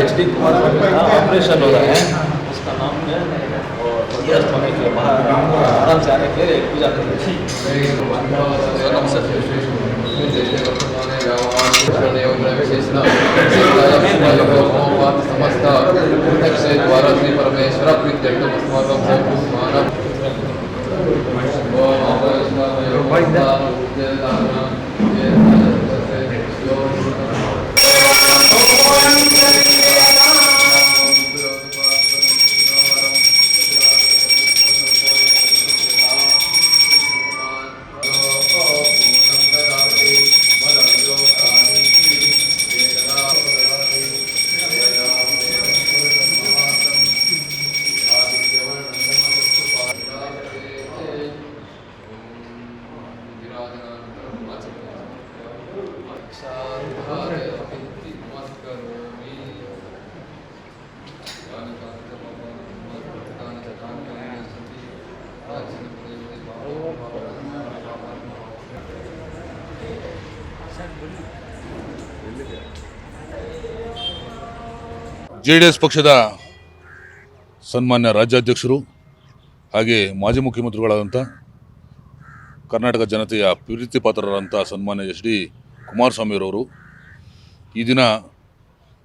HD Kumaraswamy का operation हो रहा है, उसका नाम है और स्वस्थ होने के लिए बाहर आराम से आने के लिए पूजा करते हैं। JDS ಪಕ್ಷದ ಸನ್ಮಾನ್ಯ ರಾಜ್ಯಾಧ್ಯಕ್ಷರು ಹಾಗೆ ಮಾಜಿ ಮುಖ್ಯಮಂತ್ರಿಗಳಾದಂಥ ಕರ್ನಾಟಕ ಜನತೆಯ ಪ್ರೀತಿ ಪಾತ್ರರಾದಂಥ ಸನ್ಮಾನ್ಯ HD ಕುಮಾರಸ್ವಾಮಿರವರು ಈ ದಿನ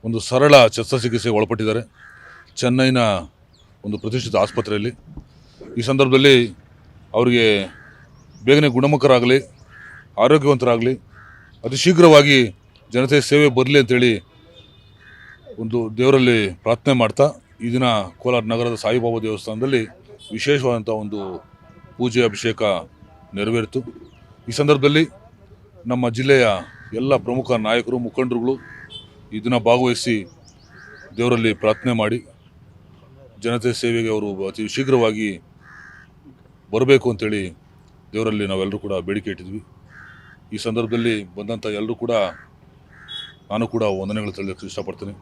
ಒಂದು ಸರಳ ಶಸ್ತ್ರಚಿಕಿತ್ಸೆಗೆ ಒಳಪಟ್ಟಿದ್ದಾರೆ ಚೆನ್ನೈನ ಒಂದು ಪ್ರತಿಷ್ಠಿತ ಆಸ್ಪತ್ರೆಯಲ್ಲಿ. ಈ ಸಂದರ್ಭದಲ್ಲಿ ಅವರಿಗೆ ಬೇಗನೆ ಗುಣಮುಖರಾಗಲಿ, ಆರೋಗ್ಯವಂತರಾಗಲಿ, ಅತಿ ಶೀಘ್ರವಾಗಿ ಜನತೆಯ ಸೇವೆ ಬರಲಿ ಅಂತೇಳಿ ಒಂದು ದೇವರಲ್ಲಿ ಪ್ರಾರ್ಥನೆ ಮಾಡ್ತಾ ಈ ದಿನ ಕೋಲಾರ ನಗರದ ಸಾಯಿಬಾಬಾ ದೇವಸ್ಥಾನದಲ್ಲಿ ವಿಶೇಷವಾದಂಥ ಒಂದು ಪೂಜೆ ಅಭಿಷೇಕ ನೆರವೇರಿತು. ಈ ಸಂದರ್ಭದಲ್ಲಿ ನಮ್ಮ ಜಿಲ್ಲೆಯ ಎಲ್ಲ ಪ್ರಮುಖ ನಾಯಕರು, ಮುಖಂಡರುಗಳು ಈ ದಿನ ಭಾಗವಹಿಸಿ ದೇವರಲ್ಲಿ ಪ್ರಾರ್ಥನೆ ಮಾಡಿ ಜನತೆ ಸೇವೆಗೆ ಅವರು ಅತಿ ಶೀಘ್ರವಾಗಿ ಬರಬೇಕು ಅಂತೇಳಿ ದೇವರಲ್ಲಿ ನಾವೆಲ್ಲರೂ ಕೂಡ ಬೇಡಿಕೆ ಇಟ್ಟಿದ್ವಿ. ಈ ಸಂದರ್ಭದಲ್ಲಿ ಬಂದಂಥ ಎಲ್ಲರೂ ಕೂಡ ನಾನು ಕೂಡ ವಂದನೆಗಳು ತಿಳಿಸೋಕ್ಕೆ ಇಷ್ಟಪಡ್ತೀನಿ.